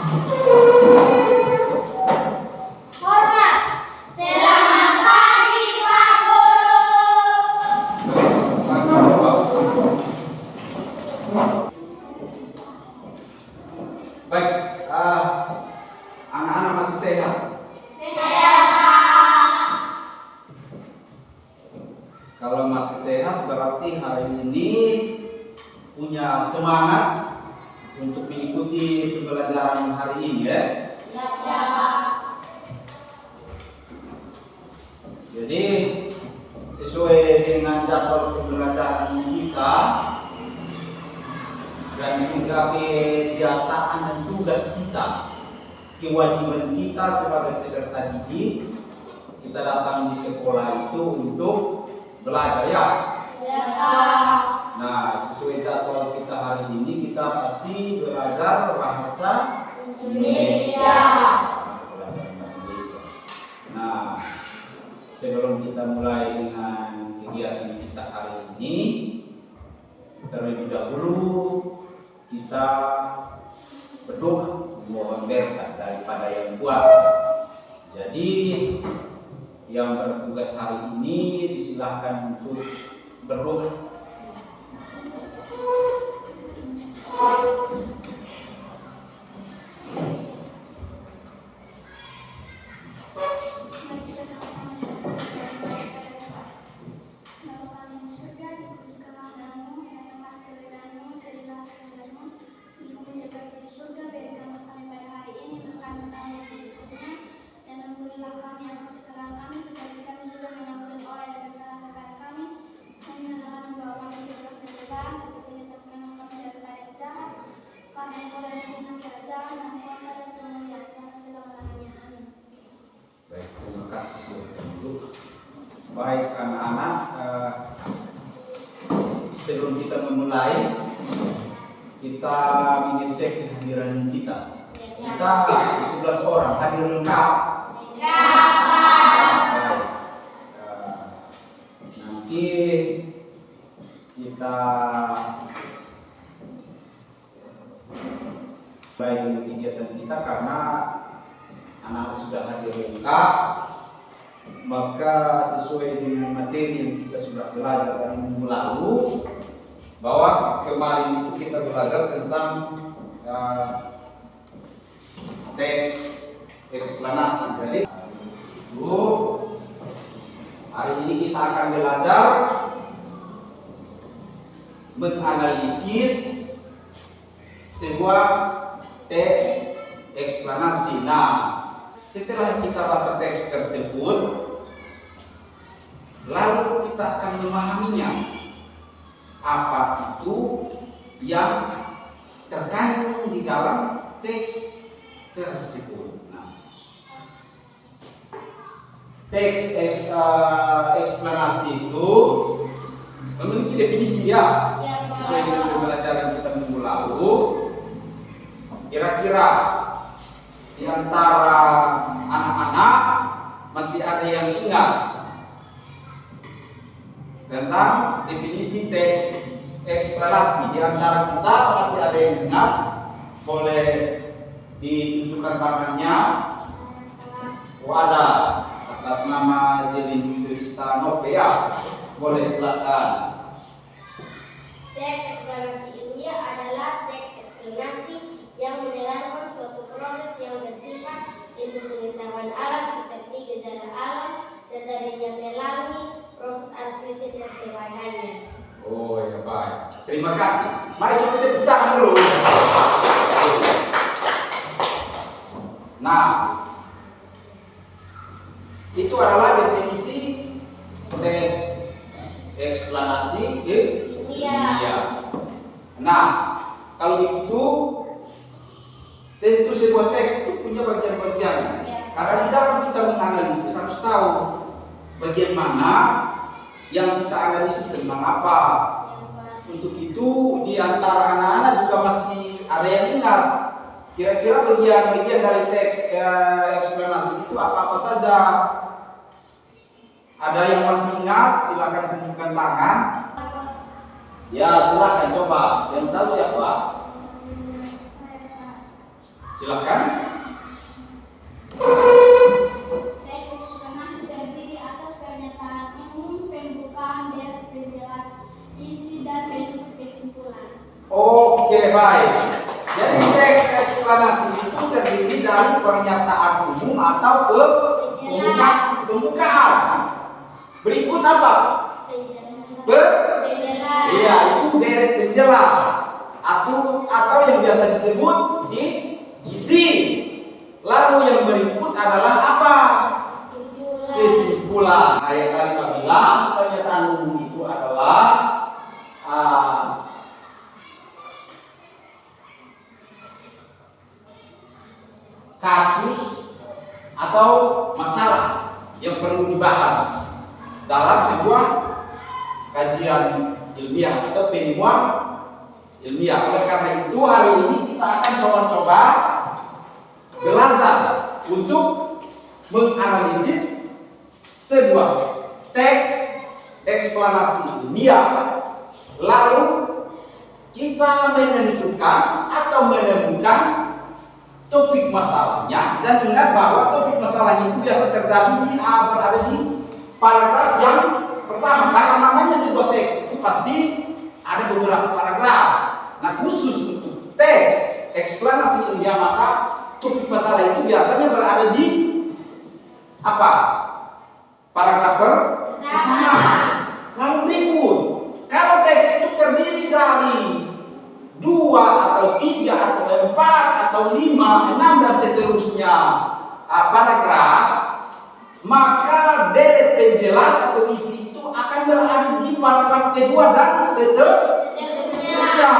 Hormat. Selamat pagi Pak Guru. Baik, anak-anak masih sehat? Kalau masih sehat berarti hari ini punya semangat untuk mengikuti pembelajaran hari ini ya. Ya, Pak. Jadi sesuai dengan jadwal pembelajaran kita dan mengikuti kebiasaan dan tugas kita, kewajiban kita sebagai peserta didik, kita datang di sekolah itu untuk belajar ya. Ya, Pak. Nah, sesuai jadwal kita hari ini kita pasti belajar bahasa Indonesia. Belajar bahasa Indonesia. Nah, sebelum kita mulai dengan kegiatan kita hari ini, terlebih dahulu kita berdoa mohon berkat daripada Yang Kuasa. Jadi yang bertugas hari ini disilahkan untuk berdoa. Baik, terima kasih sudah dulu. Baik anak-anak, sebelum kita memulai, kita mengecek kehadiran kita. Kita 11 orang hadir lengkap. Baik. Nanti kita mulai dengan kegiatan kita karena anak sudah hadir lengkap, maka sesuai dengan materi yang kita sudah belajar dari minggu lalu, bahwa kemarin itu kita belajar tentang teks eksplanasi. Jadi hari ini kita akan belajar menganalisis sebuah teks eksplanasi. Nah, setelah kita baca teks tersebut, lalu kita akan memahaminya. Apa itu yang terkandung di dalam teks tersebut. Nah, teks eksplanasi itu memiliki definisi ya, sesuai dengan pembelajaran kita minggu lalu. Kira-kira di antara anak-anak masih ada yang ingat tentang definisi teks eksplanasi? Di antara kita masih ada yang ingat? Boleh ditunjukkan tangannya. Oh, ada atas nama Jelin Kristanope ya. Boleh silakan. Teks eksplanasi ini adalah teks eksplanasi yang menerangkan suatu proses yang bersifat ilmu pengetahuan alam seperti gejala alam, terjadinya pelangi, proses arsitek dan sebagainya. Oh ya, baik. Terima kasih. Mari kita tepuk tangan dulu. Nah, itu adalah definisi teks eksplanasi ilmiah. Nah, kalau begitu tentu sebuah teks itu punya bagian-bagian. Karena di dalam kita menganalisis harus tahu bagian mana yang kita analisis tentang apa. Untuk itu di antara anak-anak juga masih ada yang ingat kira-kira bagian-bagian dari teks eksplanasi itu apa-apa saja. Ada yang masih ingat? Silakan tunjukkan tangan. Ya, silakan coba. Yang tahu siapa? Silakan. Teks eksplanasi terdiri atas pernyataan umum, pembukaan, dan penjelas isi dan bentuk kesimpulan. Oke, baik. Jadi teks eksplanasi itu terdiri dari pernyataan umum atau pembukaan. Berikut apa? Iya, itu deret penjelas atau yang biasa disebut isi. Lalu yang berikut adalah apa? Kesimpulan. Ayat tadi Pak bilang pernyataan umum itu adalah kasus atau masalah yang perlu dibahas dalam sebuah kajian ilmiah atau penemuan ilmiah. Oleh karena itu hari ini kita akan coba-coba belajar untuk menganalisis sebuah teks eksplanasi ilmiah, lalu kita menentukan atau menemukan topik masalahnya, dan ingat bahwa topik masalahnya itu biasa terjadi berada di paragraf yang pertama, karena namanya sebuah teks itu pasti ada beberapa paragraf. Nah, khusus untuk teks eksplanasi ilmiah maka topik masalah itu biasanya berada di apa? Paragraf pertama. Lalu berikut, kalau teks itu terdiri dari 2 atau 3 atau 4 atau 5, 6 dan seterusnya paragraf, maka deret penjelas atau isi itu akan berada di paragraf kedua dan seterusnya.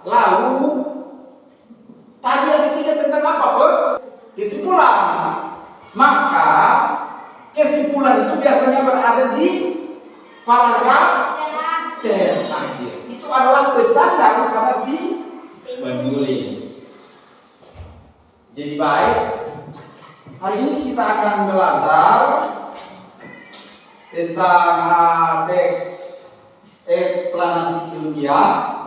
Lalu tadi yang ketiga tentang apa, Pak? Kesimpulan. Maka kesimpulan itu biasanya berada di paragraf terakhir. Itu adalah pesan daripada si penulis. Jadi baik, hari ini kita akan belajar tentang teks eksplanasi ilmiah.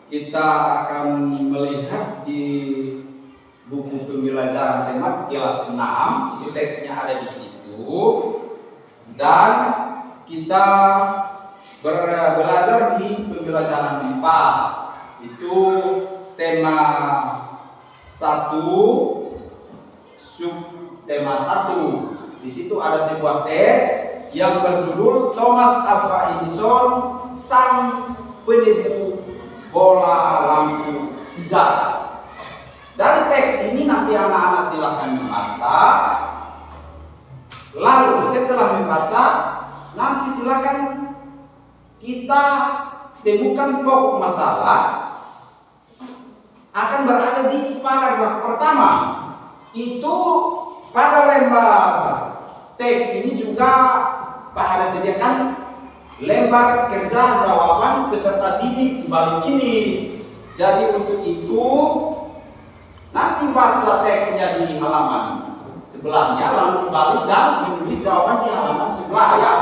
Kita akan melihat di buku pembelajaran temat kelas 6, itu teksnya ada di situ, dan kita belajar di pembelajaran 4, itu tema 1, subtema 1. Di situ ada sebuah teks yang berjudul Thomas Alva Edison, sang penemu bola lampu hijau. Dari teks ini nanti anak-anak silahkan membaca. Lalu setelah membaca, nanti silahkan kita temukan pokok masalah akan berada di paragraf pertama. Itu pada lembar teks ini juga Pak ada sediakan lembar kerja jawaban peserta didik di balik ini. Jadi untuk itu nanti baca teksnya di halaman sebelahnya, lalu balik dan menulis jawaban di halaman sebelah ya,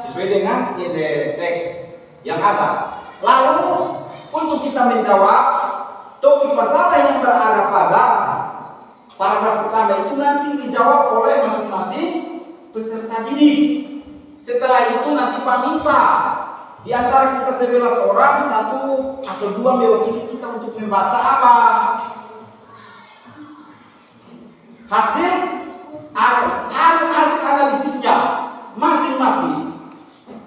sesuai dengan teks yang ada. Lalu untuk kita menjawab topik masalah yang berada pada paragraf pertama itu nanti dijawab oleh masing-masing peserta didik. Setelah itu nanti Pak minta di antara kita 11 orang 1 atau 2 mewakili kita untuk membaca apa? Hasil analisisnya masing-masing.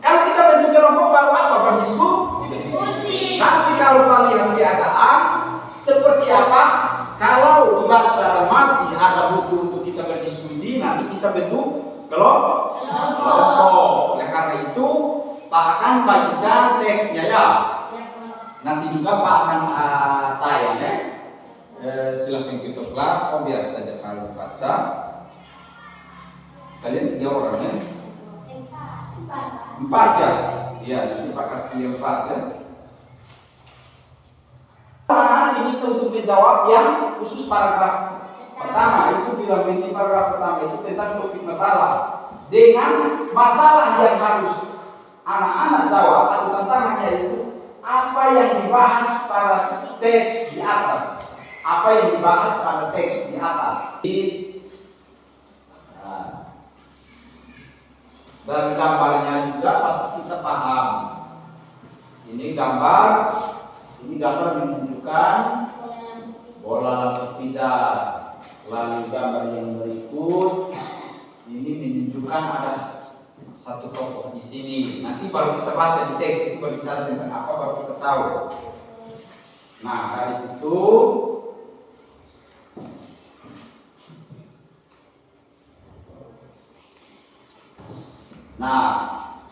Kalau kita bentuk kelompok baru apa, Pak diskusi. Nanti kalau kalian keadaan seperti apa, kalau dibaca dan masih ada buku untuk kita berdiskusi, nanti kita bentuk kelompok. Oleh karena itu Pak akan bagikan teksnya ya. Nanti juga Pak akan tayang ya. Silahkan kita kelas, biar saja kalau baca. Kalian 3 orang ya? 4 ya? Iya, nanti Pak kasih 4 ya. Diminta untuk menjawab yang khusus paragraf pertama. Itu bilang di paragraf pertama itu tentang topik masalah. Dengan masalah yang harus anak-anak jawab atau tantangannya itu apa yang dibahas pada teks di atas. apa yang dibahas pada teks di atas. Dan gambarnya juga pasti kita paham. Ini gambar menunjukkan bola lampu pizza. Lalu gambar yang berikut ini menunjukkan ada satu tokoh di sini. Nanti baru kita baca di teks itu berbicara tentang apa, baru kita tahu. Nah, dari situ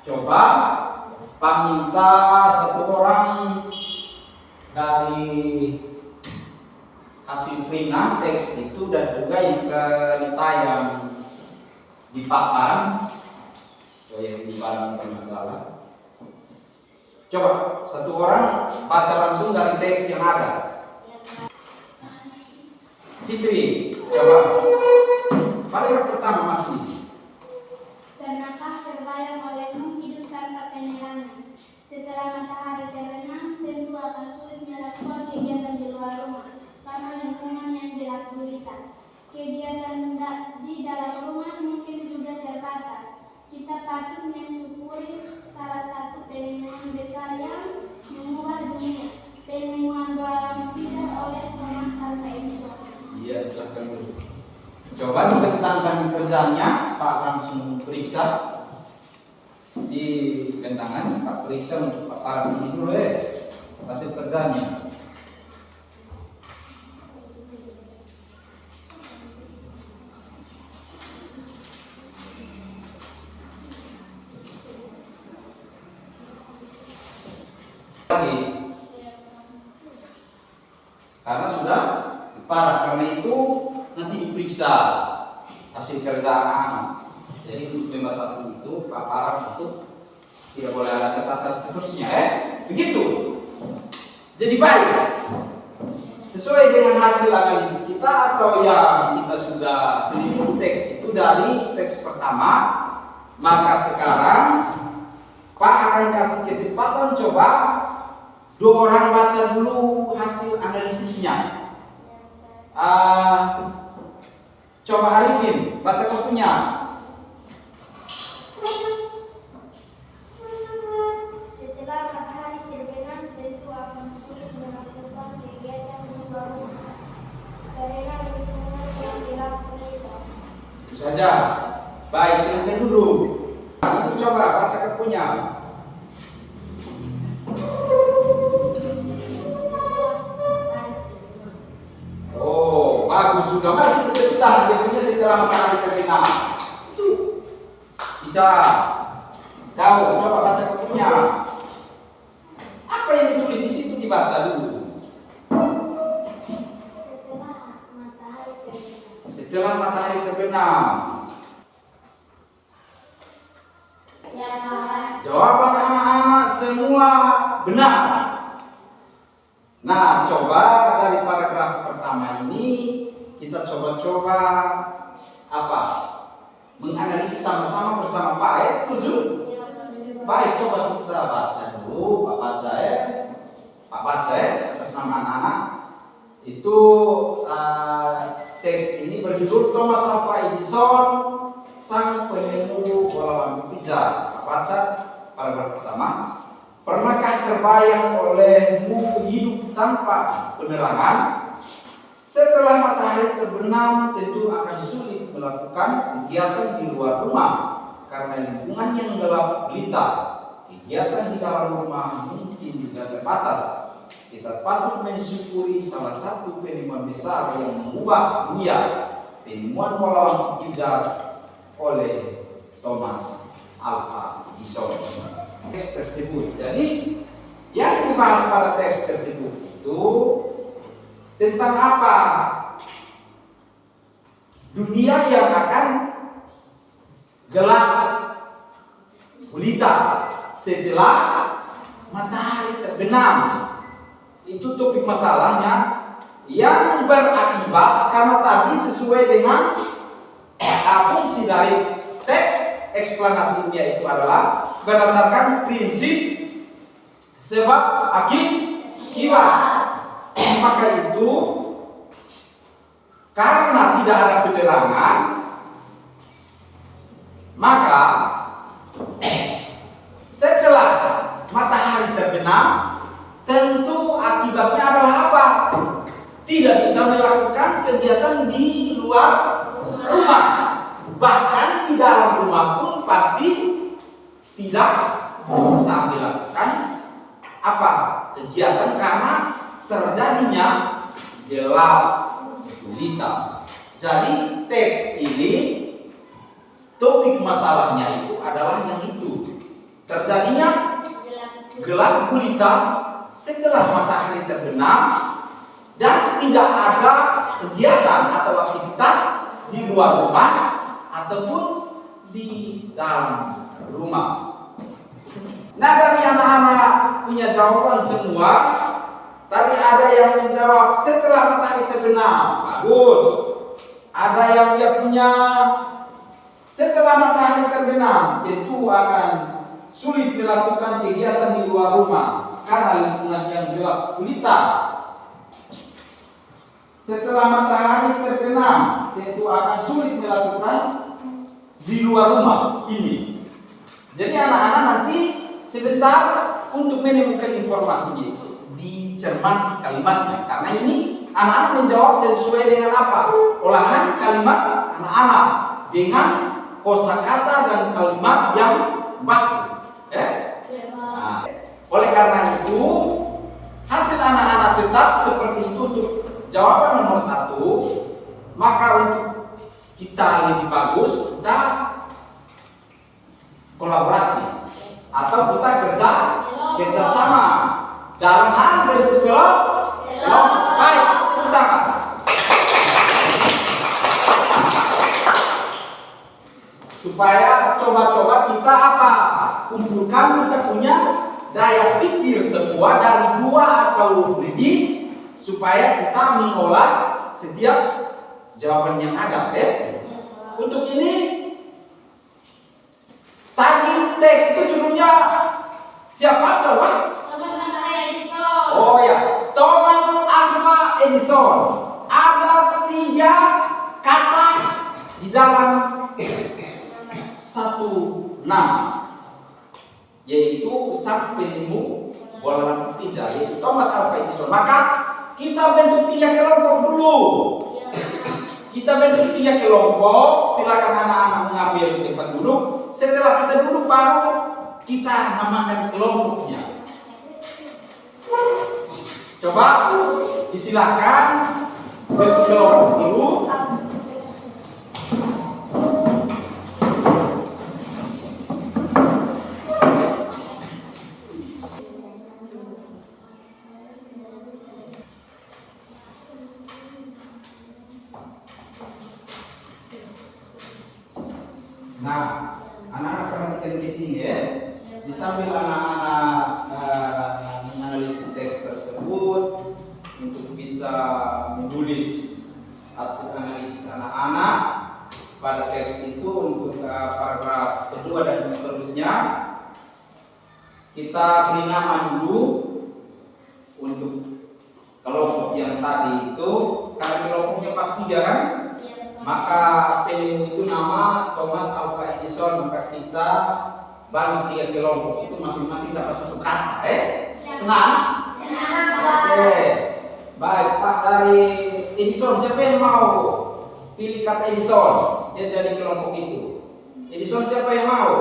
coba Pak minta satu orang dari hasil peringan teks itu dan juga yang yang di papan. Yang di papan bermasalah. Coba satu orang baca langsung dari teks yang ada. Fitri, coba. Paragraf pertama masih. Pernahkah terbayang olehmu hidup tanpa penerangan? Setelah matahari terbenam, tentu akan sulit melakukan kegiatan di luar rumah karena lingkungan yang gelap gulita. Kegiatan di dalam rumah mungkin juga terbatas. Kita patut mensyukuri salah satu penemuan besar yang mengubah dunia, penemuan bola lampu pizza oleh Thomas Alva Edison. Iya, silahkan dulu. Coba juga kita akan kerjanya, Pak langsung periksa di bentangan, Pak periksa untuk Pak Parah ini dulu hasil kerjanya. Karena sudah parah, karena itu nanti diperiksa hasil kerjaan. Jadi untuk membatasi itu, Pak Parah itu tidak boleh ada catatan seterusnya, begitu. Jadi baik, sesuai dengan hasil analisis kita atau yang kita sudah seliput teks itu dari teks pertama, maka sekarang Pak akan kasih kesempatan coba dua orang baca dulu hasil analisisnya. Coba Arifin, baca kartunya. Setelah matahari terbenam, tentu akan sulit melakukan kegiatan di luar rumah karena lingkungan yang gelap gulita. Itu saja. Baik, silahkan dulu. Ibu coba baca kartunya. Oh, bagus juga. Mari kita lihat bentuknya setelah matahari terbenam. Itu bisa. Tahu, coba baca kartunya. Apa yang ditulis di situ dibaca dulu. Setelah matahari terbenam. Ya, Pak. Jawaban anak-anak semua benar. Nah, coba dari paragraf pertama ini kita coba-coba apa? Menganalisis sama-sama bersama Pak. Setuju? Baik, coba kita baca dulu. Pak baca atas nama anak-anak. Itu teks ini berjudul Thomas Alva Edison, sang penemu bola lampu pizza. Baca paragraf pertama. Pernahkah terbayang olehmu hidup tanpa penerangan? Setelah matahari terbenam, tentu akan sulit melakukan kegiatan di luar rumah karena lingkungan yang gelap gulita. Kegiatan di dalam rumah mungkin juga terbatas. Kita patut mensyukuri salah satu penemuan besar yang mengubah dunia, penemuan bola lampu pizza oleh Thomas Alva Edison. Teks tersebut. Jadi yang dibahas pada teks tersebut itu tentang apa? Dunia yang akan gelap gulita setelah matahari terbenam. Itu topik masalahnya yang berakibat karena tadi sesuai dengan fungsi dari teks eksplanasinya itu adalah berdasarkan prinsip sebab akibat. Maka itu karena tidak ada penerangan, maka setelah matahari terbenam, tentu akibatnya adalah apa? Tidak bisa melakukan kegiatan di luar rumah. Bahkan di dalam rumah pun pasti tidak bisa melakukan apa? Kegiatan karena terjadinya gelap gulita. Jadi teks ini topik masalahnya itu adalah yang itu. Terjadinya gelap gulita setelah matahari terbenam dan tidak ada kegiatan atau aktivitas di luar rumah ataupun di dalam rumah. Nah, dari anak-anak punya jawaban semua. Tadi ada yang menjawab setelah matahari terbenam, bagus. Ada yang dia punya setelah matahari terbenam, tentu akan sulit melakukan kegiatan di luar rumah karena lingkungan yang gelap gulita. Setelah matahari terbenam, tentu akan sulit melakukan di luar rumah ini. Jadi anak-anak nanti sebentar untuk menemukan informasinya itu dicermati kalimatnya, karena ini anak-anak menjawab sesuai dengan apa? Olahan kalimat anak-anak dengan kosakata dan kalimat yang baku. Nah, oleh karena itu hasil anak-anak tetap seperti itu untuk jawaban nomor 1. Maka untuk kita lebih bagus kita kolaborasi atau kita kerjasama dalam hal bentuk kelompok. Baik, kita supaya coba-coba kita apa? Kumpulkan kita punya daya pikir sebuah dari 2 atau lebih supaya kita mengolah setiap jawaban yang ada. Untuk ini tadi teks itu judulnya siapa coba? Oh ya, Thomas Alva Edison. Ada 3 kata di dalam satu nama, yaitu sang penemu bola lampu pijar, yaitu Thomas Alva Edison. Maka kita bentuk 3 kelompok dulu. Kita bentuk 3 kelompok. Silakan anak-anak mengambil tempat duduk. Setelah kita duduk baru kita namakan kelompoknya. Coba disilakan bentuk kelompok dulu. Nah, anak-anak perhatikan di sini ya. Di sambil anak-anak menganalisis teks tersebut untuk bisa menulis hasil analisis anak-anak pada teks itu untuk paragraf kedua dan seterusnya, kita beri nama dulu untuk kelompok yang tadi itu. Karena kelompoknya pas 3 kan? Maka penemu itu nama Thomas Alva Edison. Maka kita bagi 3 kelompok itu masing-masing dapat 1 kata. Senang? Oke. Baik, Pak dari Edison, siapa yang mau pilih kata Edison? Dia jadi kelompok itu. Edison siapa yang mau?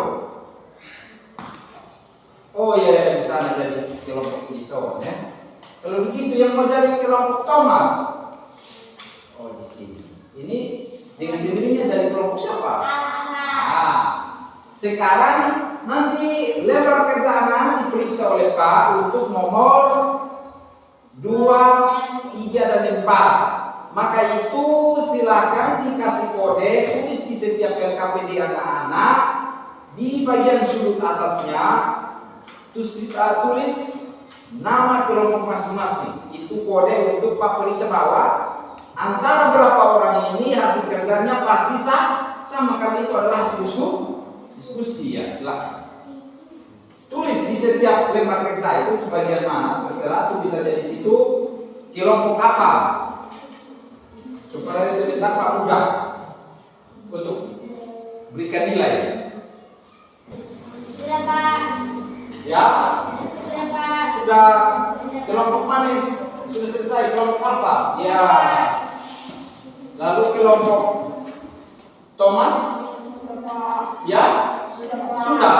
Oh iya, di sana jadi kelompok Edison ya. Kalau begitu yang mau jadi kelompok Thomas? Oh di sini. Ini dengan sendirinya jadi kelompok siapa? Nah, sekarang nanti level kerja anak-anak diperiksa oleh Pak untuk nomor 2, 3, dan 4. Maka itu silakan dikasih kode, tulis di setiap LKPD anak-anak di bagian sudut atasnya, tulis nama kelompok masing-masing. Itu kode untuk Pak periksa bahwa antara berapa orang ini hasil kerjanya pasti sama, karena itu adalah hasil diskusi ya. Silakan tulis di setiap lembar kerja itu di bagian mana, terserah. Itu bisa jadi situ kelompok apa supaya dapat mudah untuk berikan nilai. Sudah Pak. Ya, Sudah Pak. sudah. Kelompok mana yang sudah selesai? Kelompok alfa. Ya. Lalu kelompok Thomas. Ya, sudah.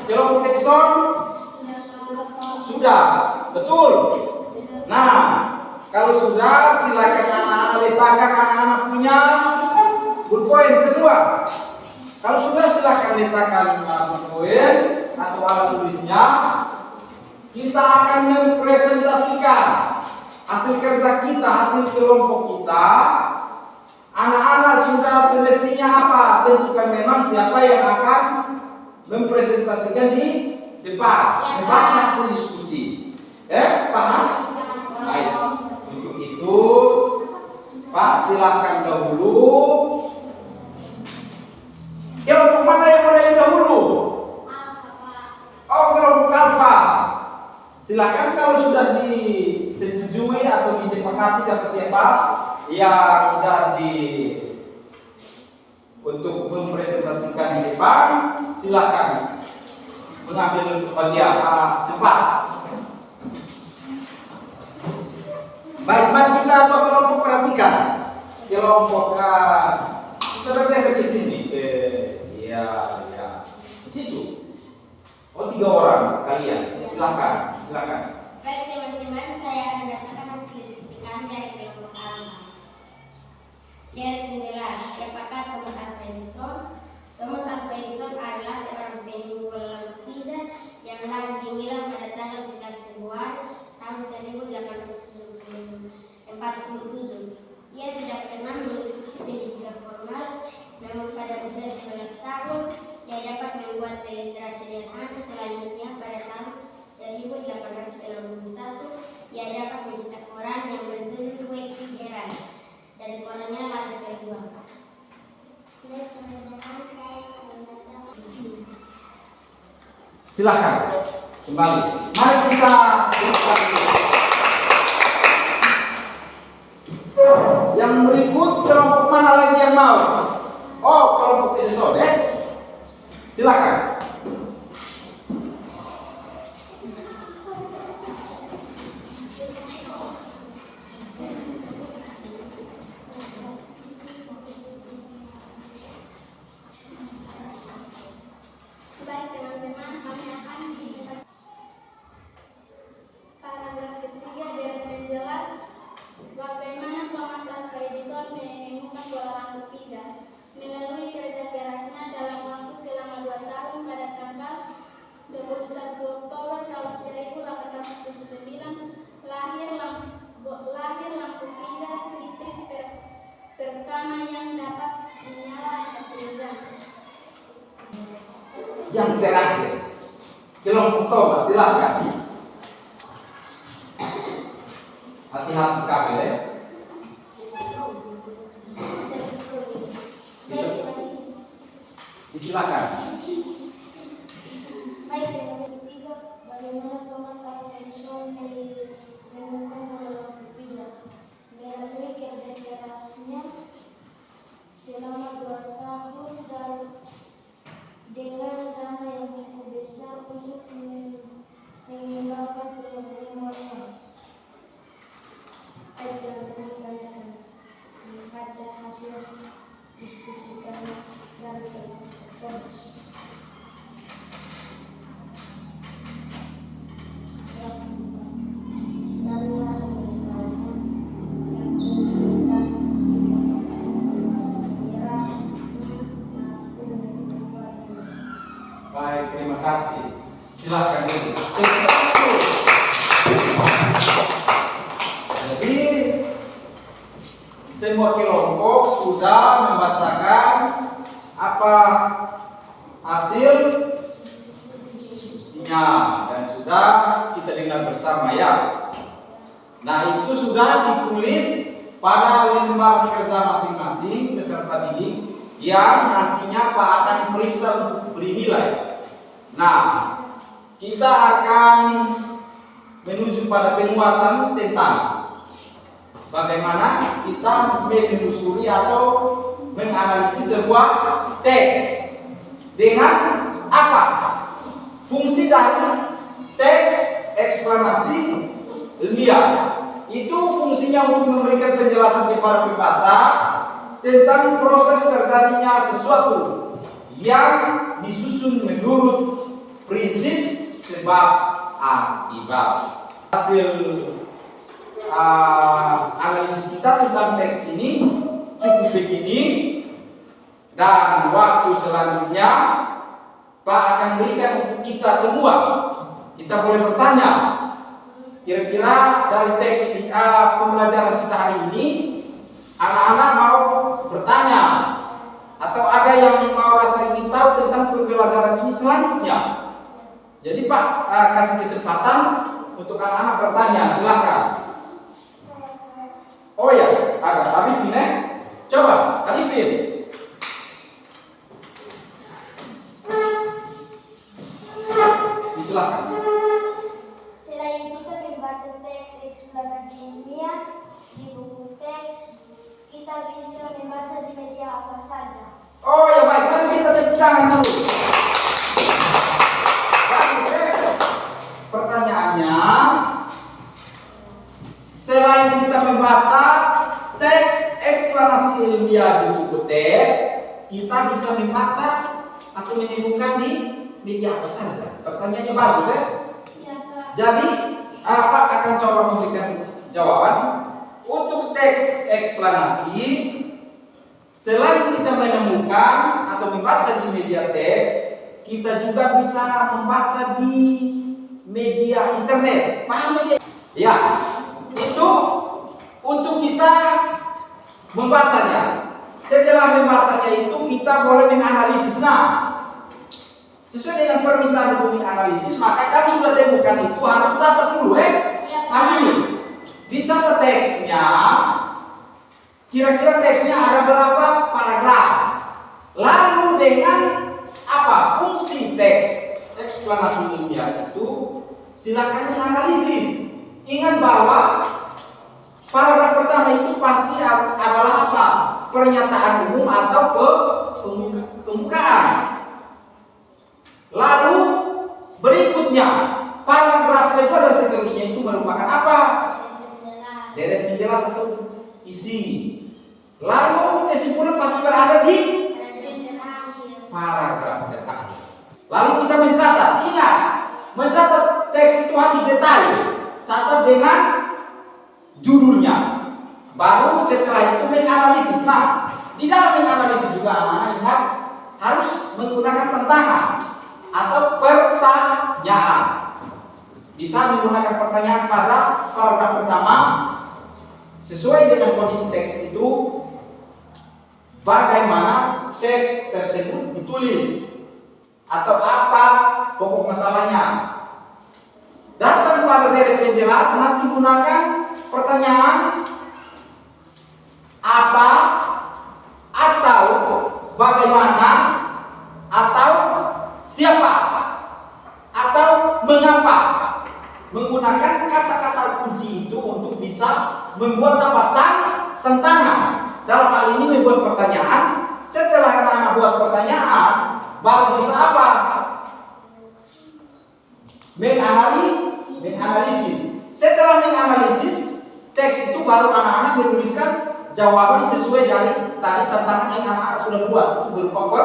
Kelompok Edison. Sudah. Betul. Nah, kalau sudah, silakan anak-anak letakkan anak-anak punya bullpoint semua. Kalau sudah, silakan letakkan bullpoint atau alat tulisnya. Kita akan mempresentasikan hasil kerja kita, hasil kelompok kita. Anak-anak sudah semestinya apa? Tentukan memang siapa yang akan mempresentasikan di depan, membaca hasil diskusi. Paham? Baik. Untuk itu, Pak, silakan dahulu. Kelompok mana yang mulai dahulu? Oh, kelompok alfa. Silakan kalau sudah disetujui atau disepakati siapa-siapa yang jadi untuk mempresentasikan di depan, silakan mengambil bagian tempat. Baik, mari kita dua kelompok perhatikan. Kelompok saudara geser di sini. Ya. Di situ. Oh, 3 orang sekalian. Silakan. Baik teman-teman, saya akan bacakan hasil diskusi kami dari kelompok alfa. Dari penjelas, siapakah Thomas Alva Edison? Thomas Alva Edison adalah seorang penjual lampu Pisa yang lahir di Milan pada tanggal 11 Februari tahun 1847. Ia tidak pernah mengikuti pendidikan formal, namun pada usia 11 tahun ia dapat membuat telegraf sederhana. Selanjutnya pada tahun 1861 ia dapat mencetak koran yang berjudul Weki Herald. Dari korannya lalu terjual. Silakan kembali. Mari kita yang berikut, kelompok mana lagi yang mau? Oh, kelompok Edison, silakan. Baik teman-teman, kami akan paragraf ketiga dari penjelas bagaimana Thomas Alva Edison menemukan bola lampu Pisa. Melalui kerja kerasnya dalam waktu selama 2 tahun, pada tanggal 21 Oktober tahun 1879 lahir lampu Pisa, listrik pertama yang dapat menyala 40 jam. Yang terakhir, kelompok Thomas, silakan. Hati-hati kabel ya. Silakan. Baik, yang ketiga, bagaimana Thomas Alva Edison menemukan bola lampu Pisa. Melalui kerja kerasnya selama 2 tahun dan dengan dana yang cukup besar untuk mengembangkan penemuannya. Agar kami membaca hasil diskusi kami dari Thomas. Baik, terima kasih. Silakan dulu. Jadi semua kelompok sudah membacakan apa hasil diskusinya dan sudah kita dengar bersama ya. Nah, itu sudah ditulis pada lembar kerja masing-masing peserta didik yang nantinya Pak akan periksa untuk beri nilai. Nah, kita akan menuju pada penguatan tentang bagaimana kita menelusuri atau menganalisis sebuah teks dengan apa? Fungsi dari teks eksplanasi ilmiah itu fungsinya untuk memberikan penjelasan kepada pembaca tentang proses terjadinya sesuatu yang disusun menurut prinsip sebab akibat. Hasil analisis kita tentang teks ini cukup begini, dan waktu selanjutnya Pak akan berikan untuk kita semua. Kita boleh bertanya, kira-kira dari teks pembelajaran kita hari ini, anak-anak mau bertanya atau ada yang mau rasa ingin tahu tentang pembelajaran ini selanjutnya. Jadi Pak kasih kesempatan untuk anak-anak bertanya, silakan. Oh ya, ada Arifin coba Arifin. Silakan. Selain kita membaca teks eksplanasi ilmiah di buku teks, kita bisa membaca di media apa saja. Oh ya baik, mari kita tepuk tangan dulu. Baik, pertanyaannya, selain kita membaca teks eksplanasi ilmiah di buku teks, kita bisa membaca atau menemukan di media apa saja. Pertanyaannya bagus ya? Ya, Pak. Jadi Pak akan coba memberikan jawaban. Untuk teks eksplanasi, selain kita menemukan atau membaca di media teks, kita juga bisa membaca di media internet. Paham media? Ya, itu untuk kita membacanya. Setelah membacanya itu kita boleh menganalisis. Nah, sesuai dengan permintaan untuk menganalisis, maka kami sudah temukan itu harus catat dulu ini. Dicatat teksnya, kira-kira teksnya ada berapa paragraf. Lalu dengan apa fungsi teks eksplanasi ilmiah itu, silakan menganalisis. Ingat bahwa paragraf pertama itu pasti adalah apa? Pernyataan umum atau pembukaan. Lalu berikutnya paragraf kedua dan seterusnya itu merupakan apa? Deret penjelas atau isi. Lalu kesimpulan pasti berada di paragraf terakhir. Lalu kita mencatat. Ingat, mencatat teks itu harus detail. Catat dengan judulnya. Baru setelah itu menganalisis. Nah, di dalam menganalisis juga anak-anak ingat harus menggunakan tentangan atau pertanyaan. Bisa menggunakan pertanyaan pada paragraf pertama sesuai dengan kondisi teks itu, bagaimana teks tersebut ditulis atau apa pokok masalahnya. Datang pada deret penjelas, nanti gunakan pertanyaan apa atau bagaimana atau siapa atau mengapa. Menggunakan kata-kata kunci itu untuk bisa membuat apa? Tentangan. Dalam hal ini membuat pertanyaan. Setelah anak-anak buat pertanyaan, baru bisa apa? Menganalisis. Setelah menganalisis teks itu, baru anak-anak menuliskan jawaban sesuai dari tadi tantangan yang anak-anak sudah buat. Itu berupa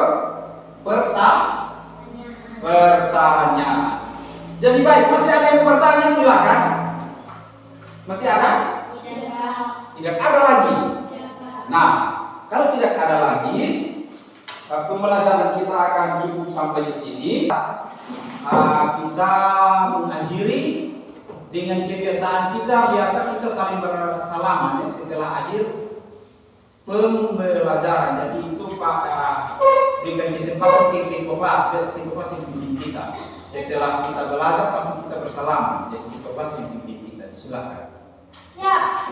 pertanyaan. Jadi baik, masih ada yang bertanya, silakan. Masih ada? Tidak ada lagi. Nah, kalau tidak ada lagi, pembelajaran kita akan cukup sampai di sini. Kita mengakhiri dengan kebiasaan kita. Biasa kita saling bersalaman ya, setelah akhir pembelajaran. Jadi itu Pak berikan kesempatan ke kelas, biasa kelas yang bimbing kita. Setelah kita belajar pasti kita bersalaman. Jadi kelas yang bimbing kita. Silakan. Siap.